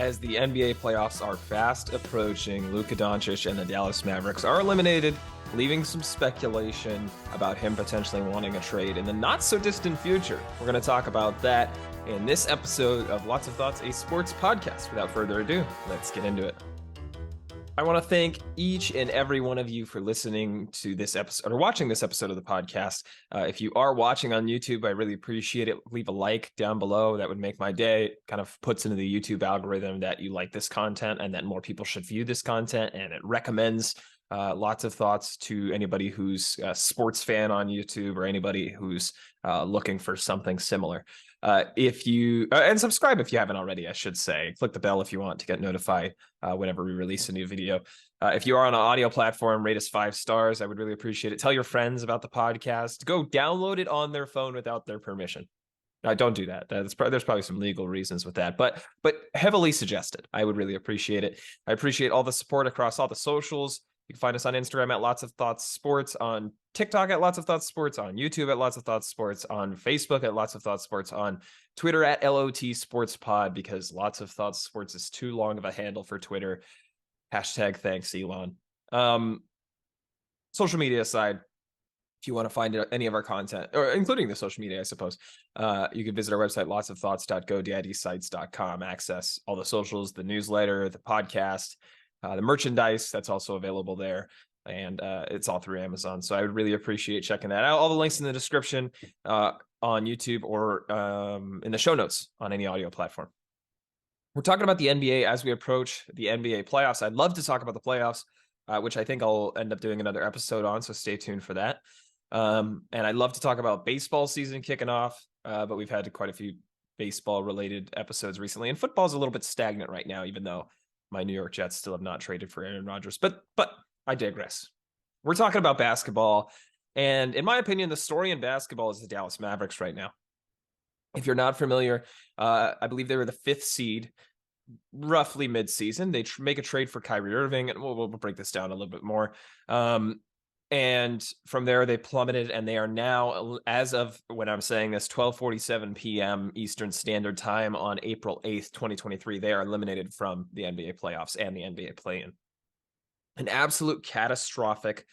as the NBA playoffs are fast approaching, Luka Dončić and the Dallas Mavericks are eliminated, leaving some speculation about him potentially wanting a trade in the not-so-distant future. We're going to talk about that in this episode of Lots of Thoughts, a sports podcast. Without further ado, let's get into it. I want to thank each and every one of you for listening to this episode or watching this episode of the podcast. If you are watching on YouTube, I really appreciate it. Leave a like down below. That would make my day. It kind of puts into the YouTube algorithm that you like this content and that more people should view this content. And it recommends Lots of Thoughts to anybody who's a sports fan on YouTube or anybody who's looking for something similar. If you and subscribe if you haven't already, I should say. Click the bell if you want to get notified whenever we release a new video. If you are on an audio platform, rate us 5 stars. I would really appreciate it. Tell your friends about the podcast. Go download it on their phone without their permission. Don't do that. There's probably some legal reasons with that, but heavily suggested. I would really appreciate it. I appreciate all the support across all the socials. You can find us on Instagram at Lots of Thoughts Sports, on TikTok at Lots of Thoughts Sports, on YouTube at Lots of Thoughts Sports, on Facebook at Lots of Thoughts Sports, on Twitter at LOT Sports Pod, because Lots of Thoughts Sports is too long of a handle for Twitter. Hashtag thanks, Elon. Social media aside, if you want to find any of our content, or including the social media, I suppose, you can visit our website, lotsofthoughts.godaddysites.com, access all the socials, the newsletter, the podcast, the merchandise that's also available there, and it's all through Amazon. So I would really appreciate checking that out. All the links in the description on YouTube or in the show notes on any audio platform. We're talking about the NBA as we approach the NBA playoffs. I'd love to talk about the playoffs, which I think I'll end up doing another episode on, so stay tuned for that. And I'd love to talk about baseball season kicking off, but we've had quite a few baseball-related episodes recently, and football's a little bit stagnant right now, even though my New York Jets still have not traded for Aaron Rodgers, but I digress. We're talking about basketball, and in my opinion, the story in basketball is the Dallas Mavericks right now. If you're not familiar, I believe they were the 5th seed, roughly mid-season. They make a trade for Kyrie Irving, and we'll break this down a little bit more. And from there, they plummeted, and they are now, as of when I'm saying this, 12:47 p.m. Eastern Standard Time on April 8th, 2023, they are eliminated from the NBA playoffs and the NBA play-in. An absolute catastrophic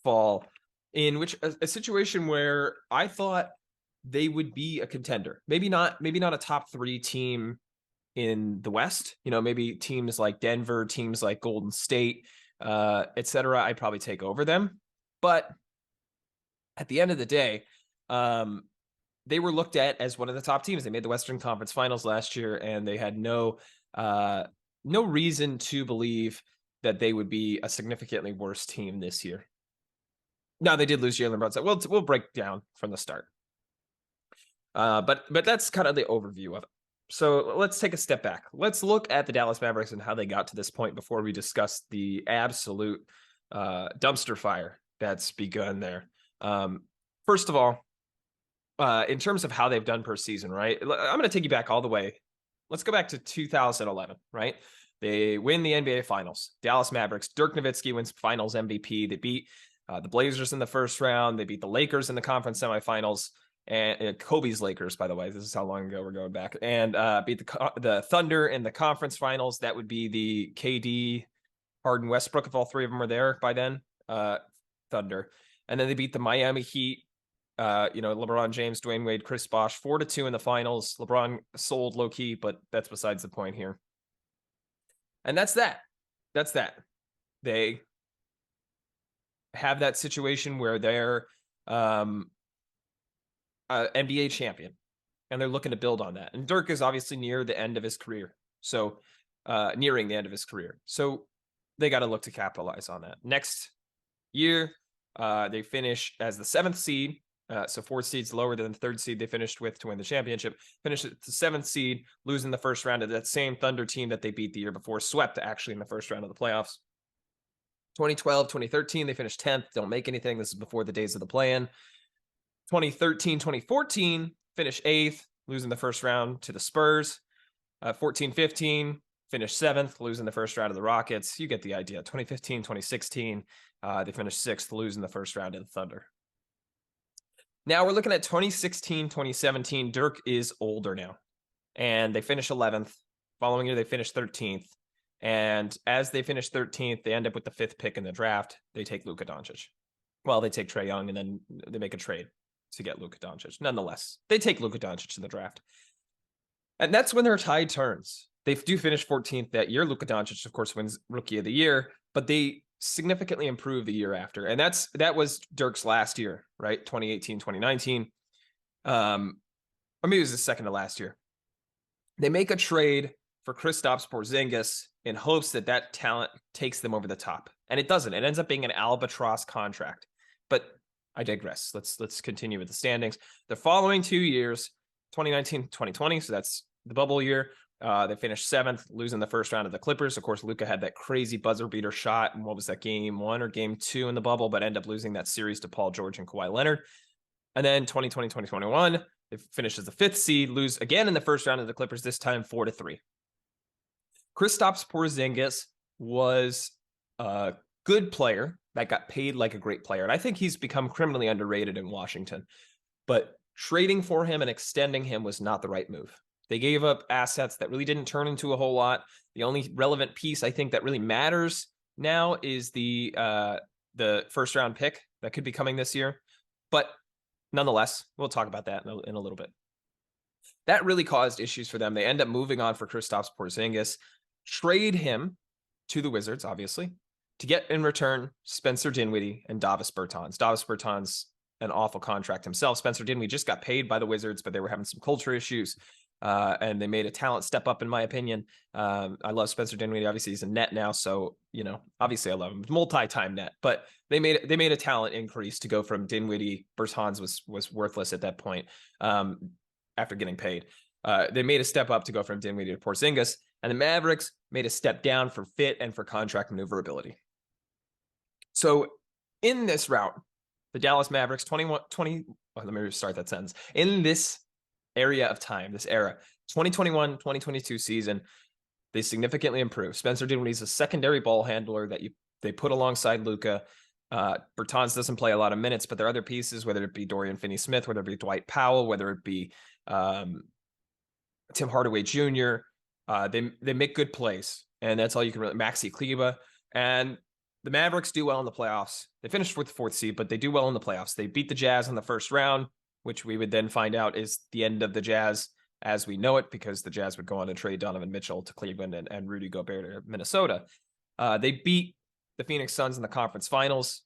fall in which a situation where I thought they would be a contender. Maybe not a top 3 team in the West. Maybe teams like Denver, teams like Golden State, etc. I'd probably take over them. But at the end of the day, they were looked at as one of the top teams. They made the Western Conference Finals last year, and they had no reason to believe that they would be a significantly worse team this year. Now, they did lose Jalen Brunson. We'll break down from the start. But that's kind of the overview of it. So let's take a step back. Let's look at the Dallas Mavericks and how they got to this point before we discuss the absolute dumpster fire that's begun there. First of all, in terms of how they've done per season, right? I'm going to take you back all the way. Let's go back to 2011, right? They win the NBA Finals. Dallas Mavericks, Dirk Nowitzki wins Finals MVP. They beat the Blazers in the first round. They beat the Lakers in the conference semifinals. And Kobe's Lakers, by the way. This is how long ago we're going back. And beat the Thunder in the conference finals. That would be the KD, Harden, Westbrook, if all 3 of them were there by then. Thunder. And then they beat the Miami Heat, LeBron James, Dwayne Wade, Chris Bosh, 4-2 in the finals. LeBron sold low key, but that's besides the point here. And that's that. They have that situation where they're NBA champion, and they're looking to build on that. And Dirk is obviously nearing the end of his career. So they got to look to capitalize on that. Next year, they finish as the 7th seed, so 4 seeds lower than the 3rd seed they finished with to win the championship. Finished at the 7th seed, losing the first round of that same Thunder team that they beat the year before, swept actually in the first round of the playoffs. 2012, 2013, they finished 10th, don't make anything. This is before the days of the play-in. 2013, 2014, finished 8th, losing the first round to the Spurs. 14, 15, finished 7th, losing the first round of the Rockets. You get the idea. 2015, 2016, they finished 6th, losing the first round of the Thunder. Now we're looking at 2016, 2017. Dirk is older now, and they finish 11th. Following year, they finished 13th. And as they finish 13th, they end up with the 5th pick in the draft. They take Luka Dončić. Well, they take Trae Young, and then they make a trade to get Luka Dončić. Nonetheless, they take Luka Dončić in the draft. And that's when their tide turns. They do finish 14th that year. Luka Dončić, of course, wins Rookie of the Year, but they significantly improve the year after. And that was Dirk's last year, right? 2018, 2019. Or maybe it was the second to last year. They make a trade for Kristaps Porzingis in hopes that talent takes them over the top. And it doesn't. It ends up being an albatross contract. But I digress. Let's continue with the standings. The following 2 years, 2019, 2020, so that's the bubble year, they finished 7th, losing the first round of the Clippers. Of course, Luka had that crazy buzzer beater shot. And what was that, game 1 or game 2 in the bubble, but ended up losing that series to Paul George and Kawhi Leonard. And then 2020, 2021, they finished as the 5th seed, lose again in the first round of the Clippers, this time 4-3. Kristaps Porzingis was a good player that got paid like a great player. And I think he's become criminally underrated in Washington. But trading for him and extending him was not the right move. They gave up assets that really didn't turn into a whole lot. The only relevant piece I think that really matters now is the first round pick that could be coming this year. But nonetheless, we'll talk about that in a little bit. That really caused issues for them. They end up moving on for Kristaps Porzingis, trade him to the Wizards, obviously, to get in return Spencer Dinwiddie and Davis Bertans. Davis Bertans, an awful contract himself. Spencer Dinwiddie just got paid by the Wizards, but they were having some culture issues, and they made a talent step up, in my opinion. I love Spencer Dinwiddie. Obviously, he's a net now, so obviously I love him. Multi-time net, but they made a talent increase to go from Dinwiddie. Bertans was worthless at that point after getting paid. They made a step up to go from Dinwiddie to Porzingis, and the Mavericks made a step down for fit and for contract maneuverability. So in this route, the Dallas Mavericks, let me restart that sentence. In this area of time, this era, 2021, 2022 season, they significantly improved. Spencer Dinwiddie is a secondary ball handler that they put alongside Luka. Bertans doesn't play a lot of minutes, but there are other pieces, whether it be Dorian Finney-Smith, whether it be Dwight Powell, whether it be Tim Hardaway Jr. They make good plays, and that's all you can really. Maxi Kleber, and the Mavericks do well in the playoffs. They finished with the 4th seed, but they do well in the playoffs. They beat the Jazz in the first round, which we would then find out is the end of the Jazz as we know it, because the Jazz would go on to trade Donovan Mitchell to Cleveland and Rudy Gobert to Minnesota. They beat the Phoenix Suns in the conference finals,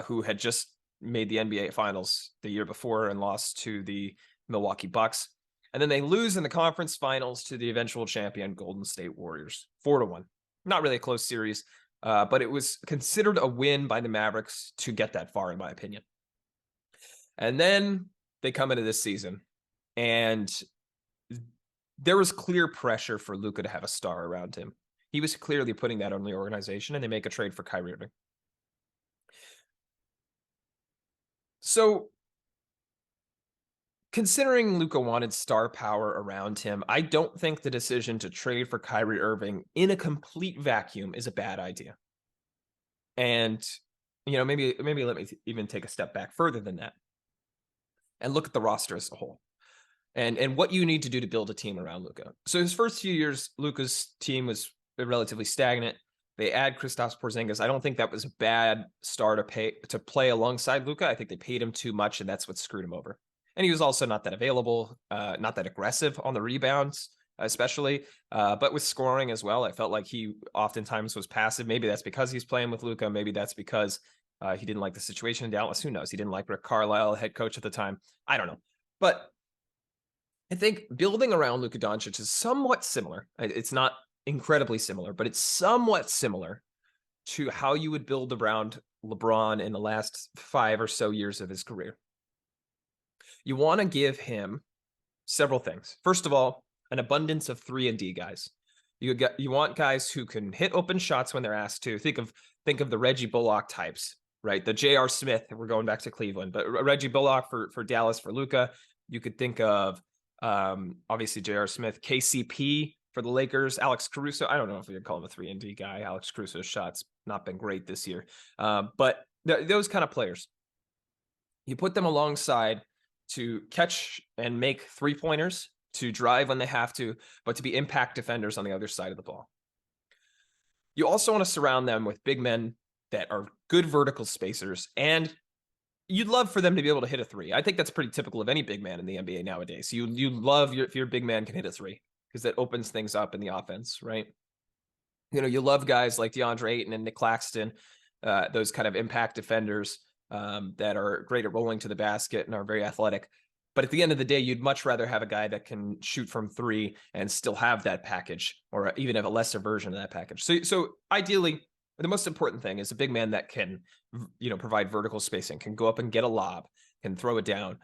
who had just made the NBA finals the year before and lost to the Milwaukee Bucks. And then they lose in the conference finals to the eventual champion Golden State Warriors, 4-1. Not really a close series, but it was considered a win by the Mavericks to get that far, in my opinion. And then they come into this season, and there was clear pressure for Luka to have a star around him. He was clearly putting that on the organization, and they make a trade for Kyrie Irving. So, considering Luka wanted star power around him, I don't think the decision to trade for Kyrie Irving in a complete vacuum is a bad idea. And, maybe let me even take a step back further than that and look at the roster as a whole and what you need to do to build a team around Luka. So his first few years, Luka's team was relatively stagnant. They add Kristaps Porzingis. I don't think that was a bad star to play alongside Luka. I think they paid him too much, and that's what screwed him over. And he was also not that available, not that aggressive on the rebounds, especially, but with scoring as well. I felt like he oftentimes was passive. Maybe that's because he's playing with Luka. Maybe that's because he didn't like the situation in Dallas. Who knows? He didn't like Rick Carlisle, head coach at the time. I don't know. But I think building around Luka Dončić is somewhat similar. It's not incredibly similar, but it's somewhat similar to how you would build around LeBron in the last 5 or so years of his career. You want to give him several things. First of all, an abundance of 3-and-D guys. You want guys who can hit open shots when they're asked to. Think of the Reggie Bullock types, right? The J.R. Smith, we're going back to Cleveland, but Reggie Bullock for Dallas, for Luka. You could think of obviously J.R. Smith, KCP for the Lakers, Alex Caruso. I don't know if we could call him a 3-and-D guy. Alex Caruso's shots not been great this year, but those kind of players. You put them alongside to catch and make 3-pointers to drive when they have to, but to be impact defenders on the other side of the ball. You also want to surround them with big men that are good vertical spacers, and you'd love for them to be able to hit a three. I think that's pretty typical of any big man in the NBA nowadays. You love if your big man can hit a three, because that opens things up in the offense, right? You love guys like DeAndre Ayton and Nick Claxton, those kind of impact defenders that are great at rolling to the basket and are very athletic. But at the end of the day, you'd much rather have a guy that can shoot from three and still have that package, or even have a lesser version of that package. So ideally, the most important thing is a big man that can, provide vertical spacing, can go up and get a lob, can throw it down,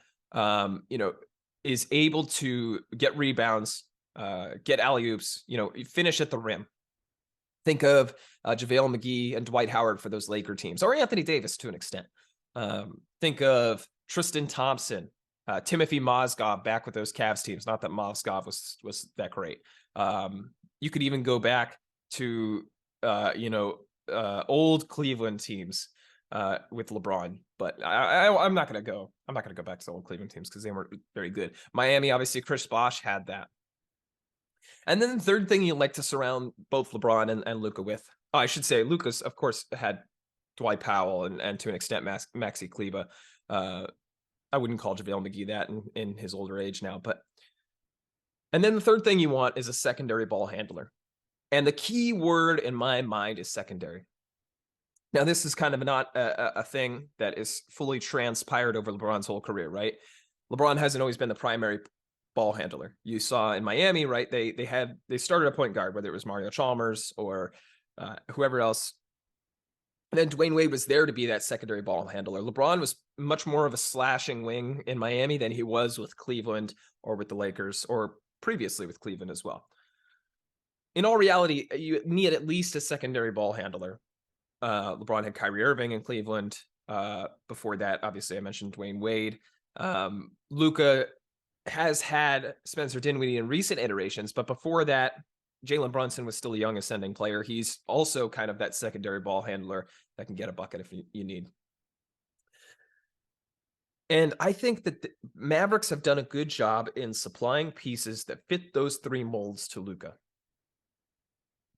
is able to get rebounds, get alley-oops, finish at the rim. Think of JaVale McGee and Dwight Howard for those Laker teams, or Anthony Davis to an extent. Think of Tristan Thompson, Timothy Mozgov back with those Cavs teams. Not that Mozgov was that great. You could even go back to old Cleveland teams with LeBron, but I'm not gonna go back to the old Cleveland teams because they weren't very good. Miami, obviously, Chris Bosh had that. And then the third thing you like to surround both LeBron and Luka with, I should say, Luka's of course had Dwight Powell and to an extent Maxi Kleber. I wouldn't call JaVale McGee that in his older age now, and then the third thing you want is a secondary ball handler. And the key word in my mind is secondary. Now, this is kind of not a thing that is fully transpired over LeBron's whole career, right? LeBron hasn't always been the primary ball handler. You saw in Miami, right? They started a point guard, whether it was Mario Chalmers or whoever else. And then Dwayne Wade was there to be that secondary ball handler. LeBron was much more of a slashing wing in Miami than he was with Cleveland or with the Lakers, or previously with Cleveland as well. In all reality, you need at least a secondary ball handler. LeBron had Kyrie Irving in Cleveland. Before that, obviously, I mentioned Dwayne Wade. Luka has had Spencer Dinwiddie in recent iterations, but before that, Jalen Brunson was still a young ascending player. He's also kind of that secondary ball handler that can get a bucket if you need. And I think that the Mavericks have done a good job in supplying pieces that fit those three molds to Luka.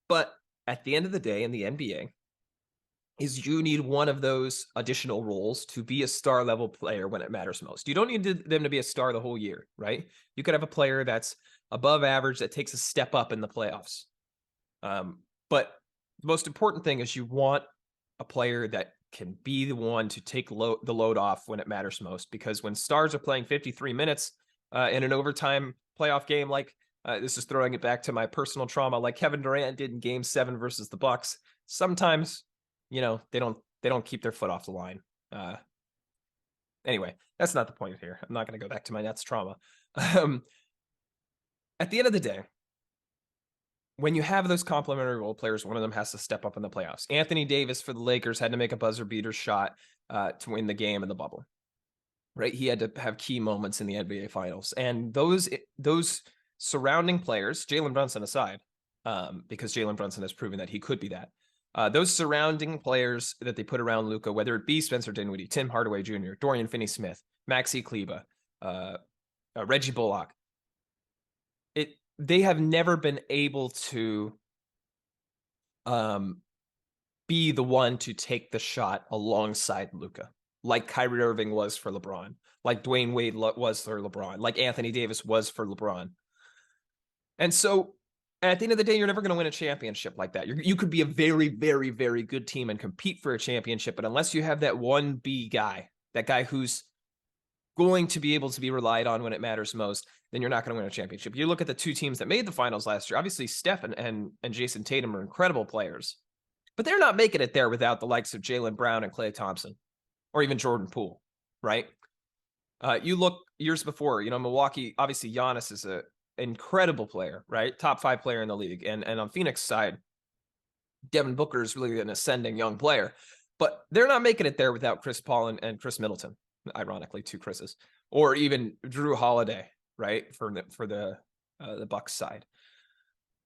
But at the end of the day, in the NBA, is you need one of those additional roles to be a star level player when it matters most. You don't need them to be a star the whole year, right? You could have a player that's above average that takes a step up in the playoffs. But the most important thing is you want a player that can be the one to take the load off when it matters most. Because when stars are playing 53 minutes in an overtime playoff game, like this is throwing it back to my personal trauma, like Kevin Durant did in Game 7 versus the Bucks, sometimes they don't keep their foot off the line. Anyway, that's not the point here. I'm not going to go back to my Nets trauma. At the end of the day, when you have those complementary role players, one of them has to step up in the playoffs. Anthony Davis for the Lakers had to make a buzzer beater shot to win the game in the bubble, right? He had to have key moments in the NBA Finals, and those surrounding players, Jalen Brunson aside, because Jalen Brunson has proven that he could be that. Those surrounding players that they put around Luka, whether it be Spencer Dinwiddie, Tim Hardaway Jr., Dorian Finney-Smith, Maxi Kleber, Reggie Bullock, they have never been able to be the one to take the shot alongside Luka, like Kyrie Irving was for LeBron, like Dwayne Wade was for LeBron, like Anthony Davis was for LeBron. And so at the end of the day, you're never going to win a championship like that. You could be a very, very, very good team and compete for a championship, but unless you have that 1B guy, that guy who's going to be able to be relied on when it matters most, then you're not going to win a championship. You look at the two teams that made the finals last year. Obviously, Steph and Jason Tatum are incredible players, but they're not making it there without the likes of Jaylen Brown and Klay Thompson, or even Jordan Poole, right? You look years before, Milwaukee, obviously Giannis is an incredible player, right? Top 5 player in the league. And on Phoenix side, Devin Booker is really an ascending young player, but they're not making it there without Chris Paul and Chris Middleton, ironically, 2 Chris's, or even Drew Holiday, right? For the Bucks side.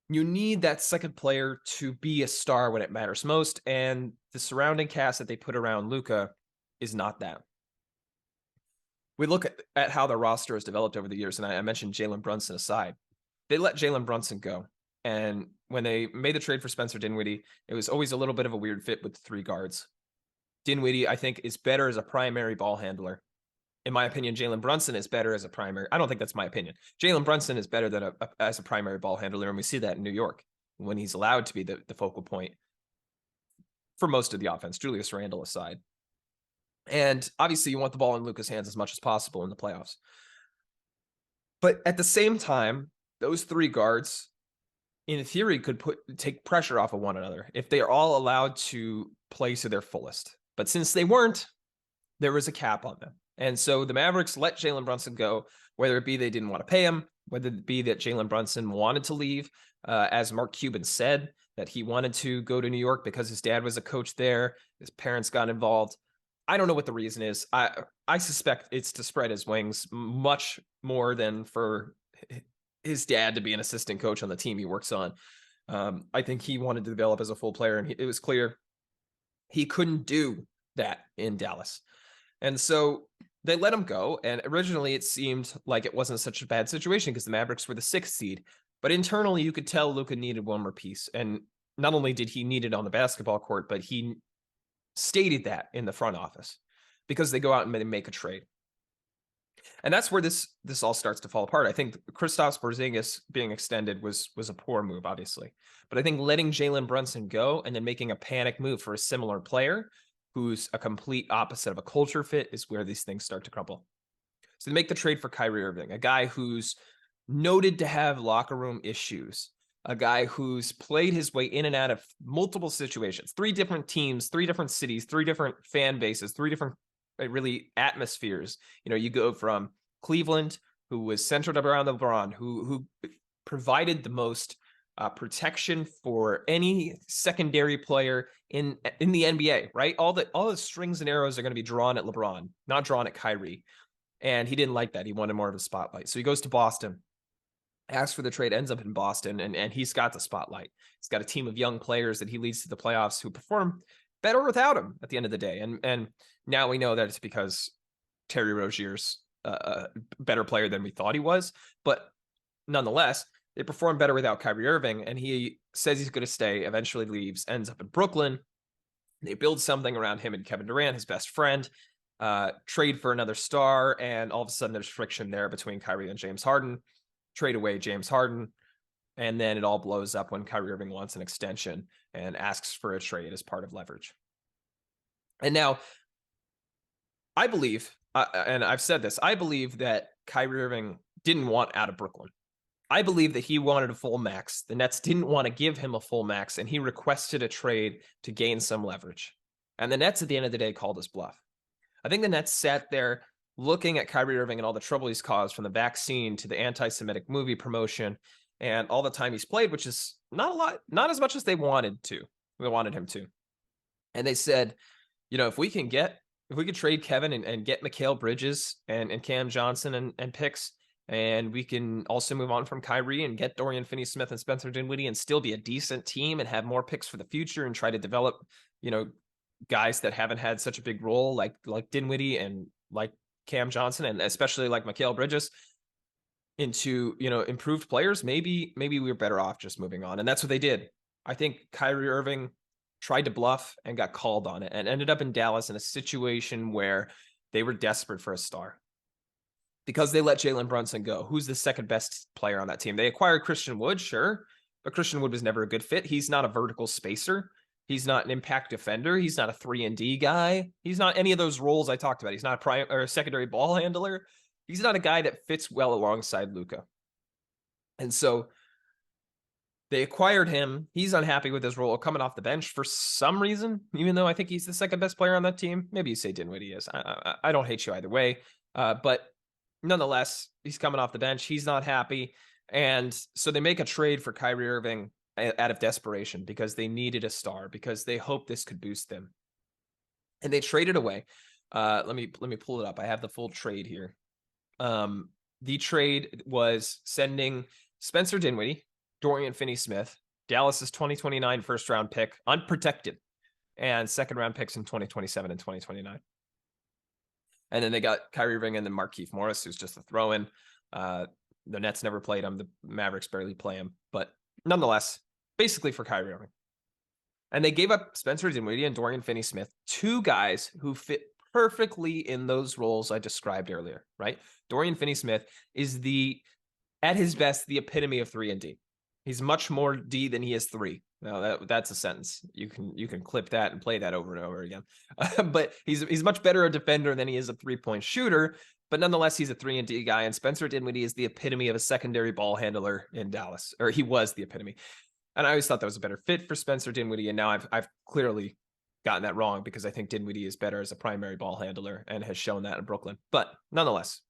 You need that second player to be a star when it matters most. And the surrounding cast that they put around Luka is not that. we look at how the roster has developed over the years, and I mentioned Jalen Brunson aside. They let Jalen Brunson go. And when they made the trade for Spencer Dinwiddie, it was always a little bit of a weird fit with the 3 guards. Dinwiddie, I think, is better as a primary ball handler. In my opinion, Jalen Brunson is better as a primary. I don't think that's my opinion. Jalen Brunson is better than as a primary ball handler, and we see that in New York when he's allowed to be the focal point for most of the offense, Julius Randle aside. And obviously, you want the ball in Luka's hands as much as possible in the playoffs. But at the same time, those 3 guards, in theory, could take pressure off of one another if they are all allowed to play to their fullest. But since they weren't, there was a cap on them. And so the Mavericks let Jalen Brunson go, whether it be they didn't want to pay him, whether it be that Jalen Brunson wanted to leave, as Mark Cuban said, that he wanted to go to New York because his dad was a coach there, his parents got involved. I don't know what the reason is. I suspect it's to spread his wings much more than for his dad to be an assistant coach on the team he works on. I think he wanted to develop as a full player, and it was clear he couldn't do that in Dallas. And so they let him go. And originally it seemed like it wasn't such a bad situation because the Mavericks were the 6th seed. But internally, you could tell Luka needed one more piece. And not only did he need it on the basketball court, but he stated that in the front office because they go out and they make a trade. And that's where this all starts to fall apart. I think Kristaps Porzingis being extended was a poor move, obviously. But I think letting Jalen Brunson go and then making a panic move for a similar player who's a complete opposite of a culture fit is where these things start to crumble. So they make the trade for Kyrie Irving, a guy who's noted to have locker room issues, a guy who's played his way in and out of multiple situations, 3 different teams, 3 different cities, 3 different fan bases, 3 different really atmospheres. You know, you go from Cleveland, who was centered around LeBron, who provided the most protection for any secondary player in the NBA, right? All the strings and arrows are going to be drawn at LeBron, not drawn at Kyrie. And he didn't like that. He wanted more of a spotlight. So he goes to Boston, asks for the trade, ends up in Boston, and he's got the spotlight. He's got a team of young players that he leads to the playoffs who perform better without him at the end of the day. And now we know that it's because Terry Rozier's a better player than we thought he was. But nonetheless, they perform better without Kyrie Irving, and he says he's going to stay, eventually leaves, ends up in Brooklyn. They build something around him and Kevin Durant, his best friend, trade for another star, and all of a sudden there's friction there between Kyrie and James Harden. Trade away James Harden, and then it all blows up when Kyrie Irving wants an extension and asks for a trade as part of leverage. And now, I believe, and I've said this, I believe that Kyrie Irving didn't want out of Brooklyn. I believe that he wanted a full max. The Nets didn't want to give him a full max, and he requested a trade to gain some leverage. And the Nets, at the end of the day, called his bluff. I think the Nets sat there looking at Kyrie Irving and all the trouble he's caused, from the vaccine to the anti-Semitic movie promotion and all the time he's played, which is not a lot, not as much as they wanted him to. And they said, you know, if we could trade Kevin and get Mikal Bridges and Cam Johnson and picks, and we can also move on from Kyrie and get Dorian Finney-Smith and Spencer Dinwiddie and still be a decent team and have more picks for the future and try to develop, you know, guys that haven't had such a big role like Dinwiddie and like Cam Johnson and especially like Mikal Bridges into, you know, improved players, maybe we're better off just moving on. And that's what they did. I think Kyrie Irving tried to bluff and got called on it and ended up in Dallas in a situation where they were desperate for a star because they let Jalen Brunson go, who's the second best player on that team. They acquired Christian Wood, sure, but Christian Wood was never a good fit. He's not a vertical spacer. He's not an impact defender. He's not a 3-and-D guy. He's not any of those roles I talked about. He's not a prime or a secondary ball handler. He's not a guy that fits well alongside Luka. And so they acquired him. He's unhappy with his role coming off the bench for some reason, even though I think he's the second best player on that team. Maybe you say Dinwiddie is. I don't hate you either way. But nonetheless, he's coming off the bench. He's not happy. And so they make a trade for Kyrie Irving out of desperation because they needed a star, because they hoped this could boost them. And they traded away. Let me pull it up. I have the full trade here. The trade was sending Spencer Dinwiddie, Dorian Finney-Smith, Dallas's 2029 first round pick, unprotected, and second round picks in 2027 and 2029. And then they got Kyrie Irving and then Markieff Morris, who's just a throw-in. The Nets never played him. The Mavericks barely play him. But nonetheless, basically for Kyrie Irving. And they gave up Spencer Dinwiddie and Dorian Finney-Smith, two guys who fit perfectly in those roles I described earlier, right? Dorian Finney-Smith is at his best, the epitome of 3 and D. He's much more D than he is 3. Now that's a sentence. You can clip that and play that over and over again. But he's much better a defender than he is a 3-point shooter. But nonetheless, he's a 3 and D guy. And Spencer Dinwiddie is the epitome of a secondary ball handler in Dallas, or he was the epitome. And I always thought that was a better fit for Spencer Dinwiddie. And now I've clearly gotten that wrong, because I think Dinwiddie is better as a primary ball handler and has shown that in Brooklyn. But nonetheless,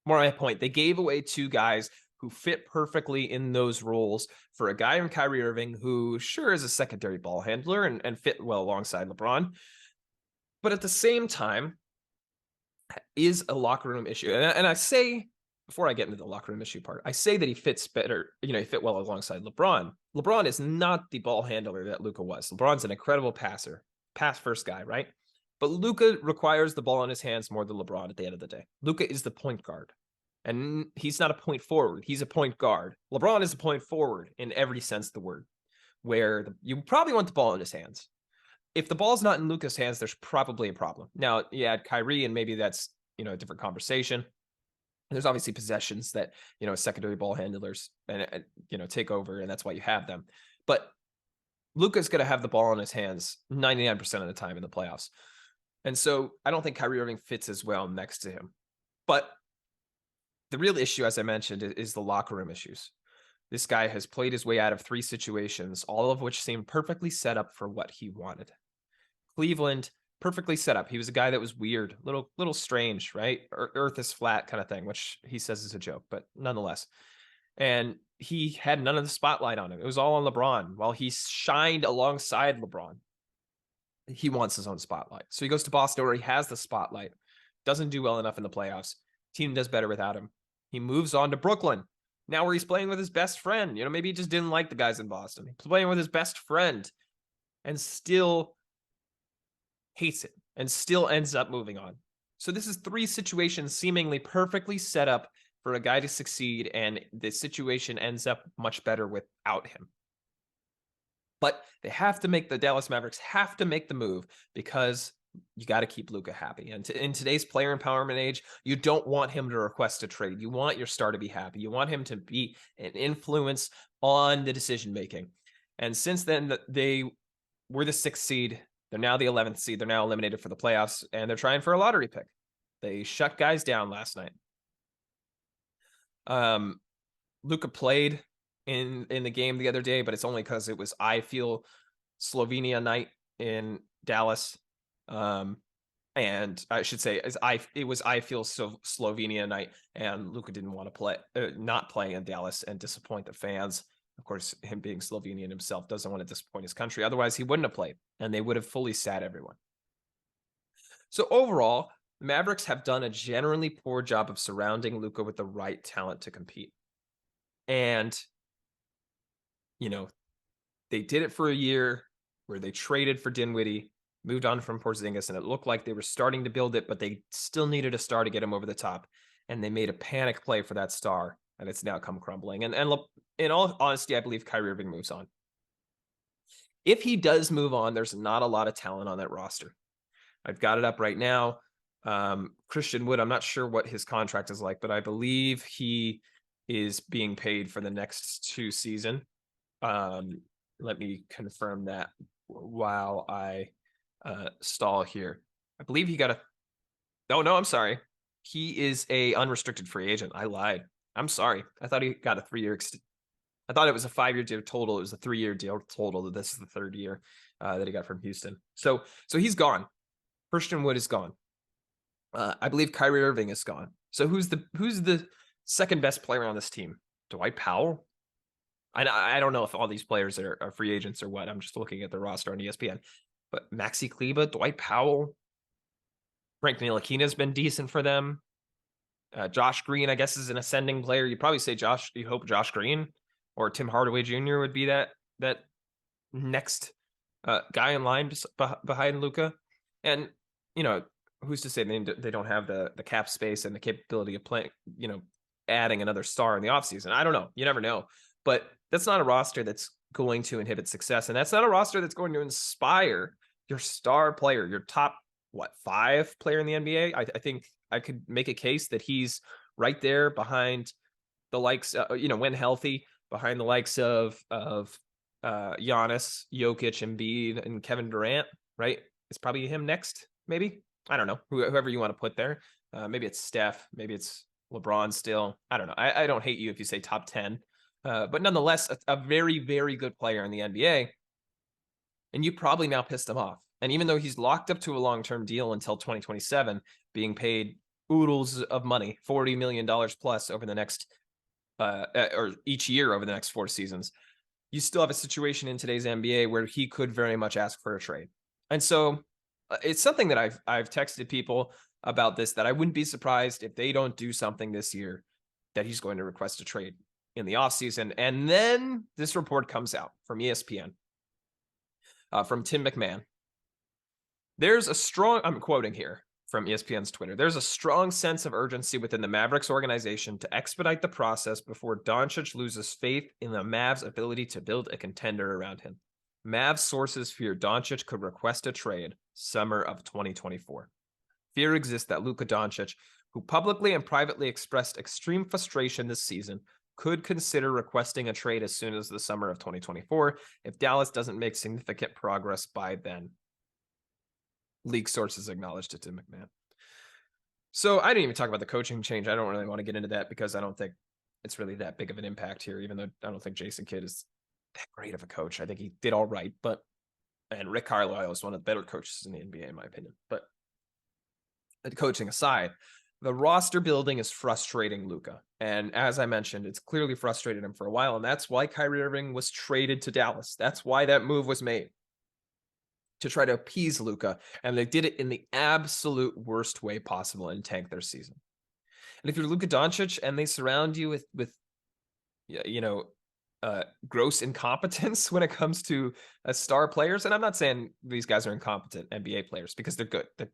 more on my point, they gave away two guys who fit perfectly in those roles for a guy in Kyrie Irving, who sure is a secondary ball handler and fit well alongside LeBron, but at the same time is a locker room issue. And I say, before I get into the locker room issue part, I say that he fits better, he fit well alongside LeBron. LeBron is not the ball handler that Luka was. LeBron's an incredible passer, pass first guy, right? But Luka requires the ball in his hands more than LeBron at the end of the day. Luka is the point guard. And he's not a point forward. He's a point guard. LeBron is a point forward in every sense of the word, where you probably want the ball in his hands. If the ball's not in Luka's hands, there's probably a problem. Now, you add Kyrie, and maybe that's, a different conversation. There's obviously possessions that, secondary ball handlers, and take over, and that's why you have them. But Luka's going to have the ball in his hands 99% of the time in the playoffs. And so I don't think Kyrie Irving fits as well next to him. But the real issue, as I mentioned, is the locker room issues. This guy has played his way out of 3 situations, all of which seemed perfectly set up for what he wanted. Cleveland, perfectly set up. He was a guy that was weird, little strange, right? Earth is flat kind of thing, which he says is a joke, but nonetheless. And he had none of the spotlight on him. It was all on LeBron. While he shined alongside LeBron, he wants his own spotlight. So he goes to Boston, where he has the spotlight, doesn't do well enough in the playoffs. Team does better without him. He moves on to Brooklyn, now where he's playing with his best friend. Maybe he just didn't like the guys in Boston. He's playing with his best friend and still hates it and still ends up moving on. So this is 3 situations seemingly perfectly set up for a guy to succeed, and the situation ends up much better without him. But the Dallas Mavericks have to make the move, because you got to keep Luka happy. And in today's player empowerment age, you don't want him to request a trade. You want your star to be happy. You want him to be an influence on the decision-making. And since then, they were the 6th seed. They're now the 11th seed. They're now eliminated for the playoffs, and they're trying for a lottery pick. They shut guys down last night. Luka played in the game the other day, but it's only because it was I Feel Slovenia night in Dallas. And I should say it was I Feel Slovenia night, and Luka didn't want to play, not play in Dallas and disappoint the fans. Of course, him being Slovenian himself doesn't want to disappoint his country. Otherwise, he wouldn't have played, and they would have fully sat everyone. So overall, the Mavericks have done a generally poor job of surrounding Luka with the right talent to compete. And, they did it for a year where they traded for Dinwiddie, moved on from Porzingis, and it looked like they were starting to build it, but they still needed a star to get him over the top. And they made a panic play for that star, and it's now come crumbling. And in all honesty, I believe Kyrie Irving moves on. If he does move on, there's not a lot of talent on that roster. I've got it up right now. Christian Wood, I'm not sure what his contract is like, but I believe he is being paid for the next 2 seasons. Let me confirm that while I stall here. I believe he got I'm sorry. He is a unrestricted free agent. I lied. I'm sorry. I thought he got a 3-year I thought it was a 5-year deal total. It was a 3-year deal total. This is the 3rd year that he got from Houston. So he's gone. Christian Wood is gone. I believe Kyrie Irving is gone. So who's the second best player on this team? Dwight Powell? I don't know if all these players are free agents or what. I'm just looking at the roster on ESPN. But Maxi Kleber, Dwight Powell, Frank Ntilikina has been decent for them. Josh Green, I guess, is an ascending player. You probably say you hope Josh Green or Tim Hardaway Jr. would be that next guy in line behind Luka. And, who's to say they don't have the cap space and the capability of playing, adding another star in the offseason? I don't know. You never know. But that's not a roster that's going to inhibit success. And that's not a roster that's going to inspire your star player, your top, 5 player in the NBA. I think I could make a case that he's right there behind the likes, when healthy, behind the likes of Giannis, Jokic, Embiid, and Kevin Durant, right? It's probably him next, maybe. I don't know. Whoever you want to put there. Maybe it's Steph. Maybe it's LeBron still. I don't know. I don't hate you if you say top 10. But nonetheless, a very, very good player in the NBA. And you probably now pissed him off. And even though he's locked up to a long-term deal until 2027, being paid oodles of money, $40 million plus over the next, or each year over the next 4 seasons, you still have a situation in today's NBA where he could very much ask for a trade. And so it's something that I've texted people about this, that I wouldn't be surprised if they don't do something this year, that he's going to request a trade in the offseason. And then this report comes out from ESPN, from Tim McMahon. There's a strong, I'm quoting here from ESPN's Twitter, there's a strong sense of urgency within the Mavericks organization to expedite the process before Dončić loses faith in the Mavs' ability to build a contender around him. Mavs sources fear Dončić could request a trade summer of 2024. Fear exists that Luka Dončić, who publicly and privately expressed extreme frustration this season, could consider requesting a trade as soon as the summer of 2024 if Dallas doesn't make significant progress by then. League sources acknowledged it to McMahon. So I didn't even talk about the coaching change. I don't really want to get into that because I don't think it's really that big of an impact here, even though I don't think Jason Kidd is that great of a coach. I think he did all right, and Rick Carlisle is one of the better coaches in the NBA, in my opinion. But coaching aside, the roster building is frustrating Luka. And as I mentioned, it's clearly frustrated him for a while. And that's why Kyrie Irving was traded to Dallas. That's why that move was made, to try to appease Luka. And they did it in the absolute worst way possible and tank their season. And if you're Luka Dončić and they surround you with gross incompetence when it comes to star players, and I'm not saying these guys are incompetent NBA players, because they're good. They're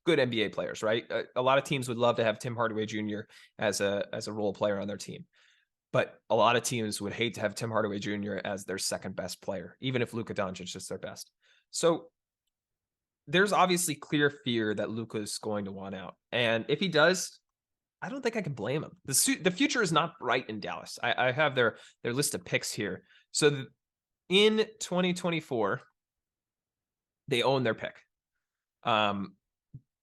good NBA players, right? A lot of teams would love to have Tim Hardaway Jr. as a role player on their team. But a lot of teams would hate to have Tim Hardaway Jr. as their second best player, even if Luka Dončić is their best. So there's obviously clear fear that Luka is going to want out. And if he does, I don't think I can blame him. The future is not bright in Dallas. I have their list of picks here. So in 2024, they own their pick.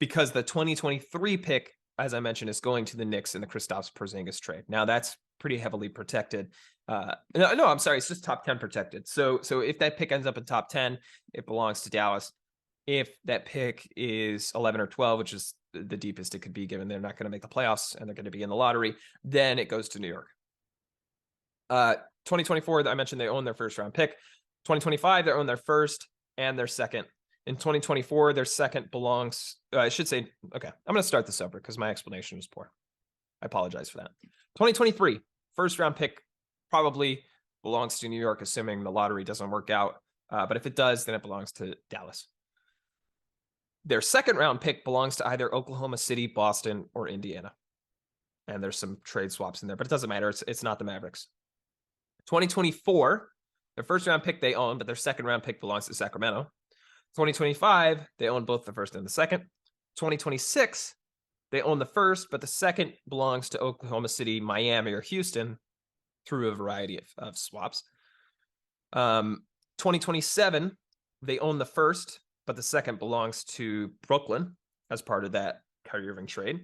Because the 2023 pick, as I mentioned, is going to the Knicks in the Kristaps Porzingis trade. Now that's pretty heavily protected. No, I'm sorry. It's just top 10 protected. So if that pick ends up in top 10, it belongs to Dallas. If that pick is 11 or 12, which is the deepest it could be, given they're not going to make the playoffs and they're going to be in the lottery, then it goes to New York. 2024, I mentioned they own their first round pick. 2025, they own their first and their second. In 2024, their second belongs, I should say, okay, I'm going to start this over because my explanation was poor. I apologize for that. 2023, first round pick probably belongs to New York, assuming the lottery doesn't work out. But if it does, then it belongs to Dallas. Their second round pick belongs to either Oklahoma City, Boston, or Indiana. And there's some trade swaps in there, but it doesn't matter. It's not the Mavericks. 2024, their first round pick they own, but their second round pick belongs to Sacramento. 2025, they own both the first and the second. 2026, they own the first, but the second belongs to Oklahoma City, Miami, or Houston through a variety of swaps. 2027, they own the first, but the second belongs to Brooklyn as part of that Kyrie Irving trade.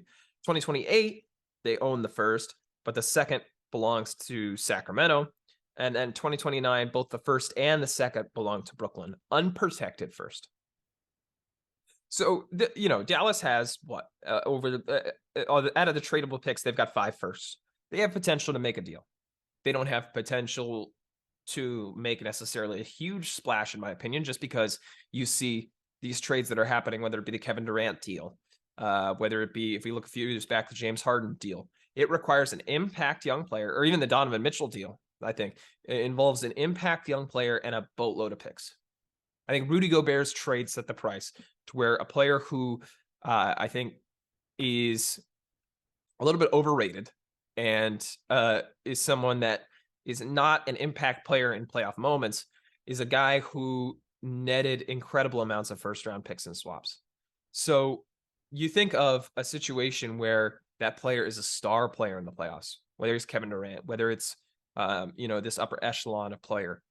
2028, they own the first, but the second belongs to Sacramento. And then 2029, both the first and the second belong to Brooklyn, unprotected first. So, Dallas has what? Out of the tradable picks, they've got 5 firsts. They have potential to make a deal. They don't have potential to make necessarily a huge splash, in my opinion, just because you see these trades that are happening, whether it be the Kevin Durant deal, whether it be, if we look a few years back, the James Harden deal. It requires an impact young player, or even the Donovan Mitchell deal, I think. It involves an impact young player and a boatload of picks. I think Rudy Gobert's trade set the price to where a player who I think is a little bit overrated, and is someone that is not an impact player in playoff moments, is a guy who netted incredible amounts of first round picks and swaps. So you think of a situation where that player is a star player in the playoffs, whether it's Kevin Durant, whether it's this upper echelon of player.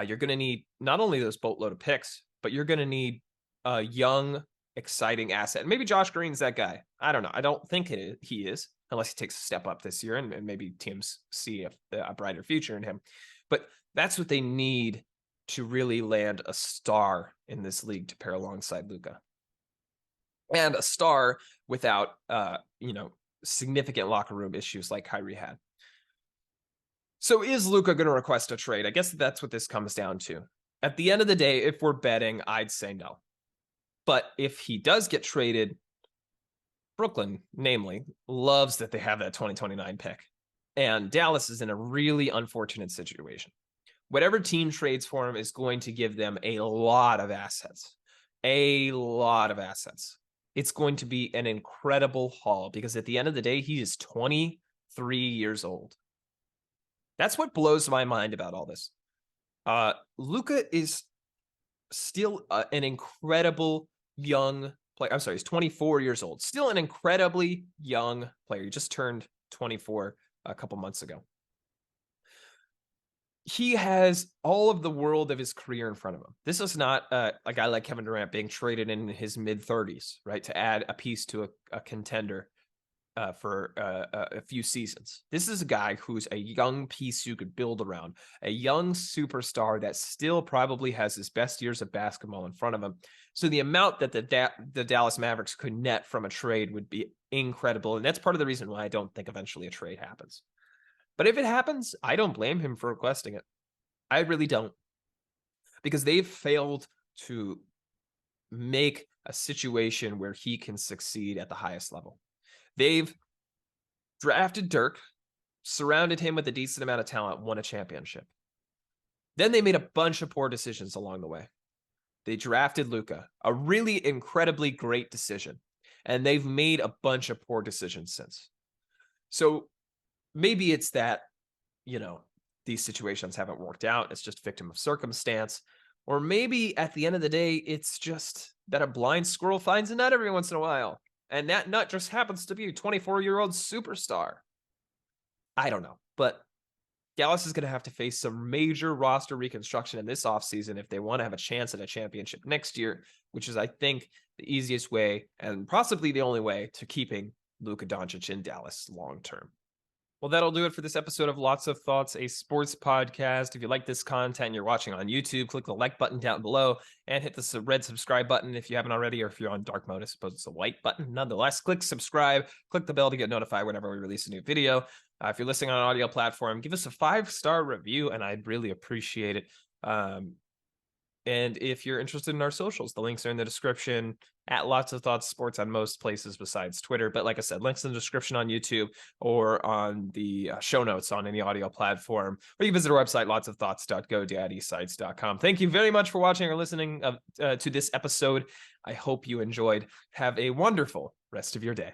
You're going to need not only those boatload of picks, but you're going to need a young, exciting asset. And maybe Josh Green's that guy. I don't know. I don't think he is, unless he takes a step up this year, and maybe teams see a brighter future in him. But that's what they need to really land a star in this league to pair alongside Luka. And a star without, significant locker room issues like Kyrie had. So is Luka going to request a trade? I guess that's what this comes down to. At the end of the day, if we're betting, I'd say no. But if he does get traded, Brooklyn, namely, loves that they have that 2029 pick. And Dallas is in a really unfortunate situation. Whatever team trades for him is going to give them a lot of assets. A lot of assets. It's going to be an incredible haul because at the end of the day, he is 23 years old. That's what blows my mind about all this. Luka is still an incredible young player. I'm sorry, he's 24 years old. Still an incredibly young player. He just turned 24 a couple months ago. He has all of the world of his career in front of him. This is not a guy like Kevin Durant being traded in his mid-30s, right, to add a piece to a contender for a few seasons. This is a guy who's a young piece you could build around, a young superstar that still probably has his best years of basketball in front of him. So the amount that the Dallas Mavericks could net from a trade would be incredible. And that's part of the reason why I don't think eventually a trade happens. But if it happens, I don't blame him for requesting it. I really don't. Because they've failed to make a situation where he can succeed at the highest level. They've drafted Dirk, surrounded him with a decent amount of talent, won a championship. Then they made a bunch of poor decisions along the way. They drafted Luka, a really incredibly great decision. And they've made a bunch of poor decisions since. So maybe it's that, these situations haven't worked out. It's just victim of circumstance. Or maybe at the end of the day, it's just that a blind squirrel finds a nut every once in a while. And that nut just happens to be a 24-year-old superstar. I don't know. But Dallas is going to have to face some major roster reconstruction in this offseason if they want to have a chance at a championship next year, which is, I think, the easiest way and possibly the only way to keeping Luka Dončić in Dallas long term. Well, that'll do it for this episode of Lots of Thoughts, a sports podcast. If you like this content and you're watching on YouTube, click the like button down below and hit the red subscribe button if you haven't already, or if you're on dark mode, I suppose it's a white button. Nonetheless, click subscribe, click the bell to get notified whenever we release a new video. If you're listening on an audio platform, give us a 5-star review, and I'd really appreciate it. And if you're interested in our socials, the links are in the description at Lots of Thoughts Sports on most places besides Twitter. But like I said, links in the description on YouTube or on the show notes on any audio platform. Or you can visit our website, lotsofthoughts.godaddysites.com. Thank you very much for watching or listening to this episode. I hope you enjoyed. Have a wonderful rest of your day.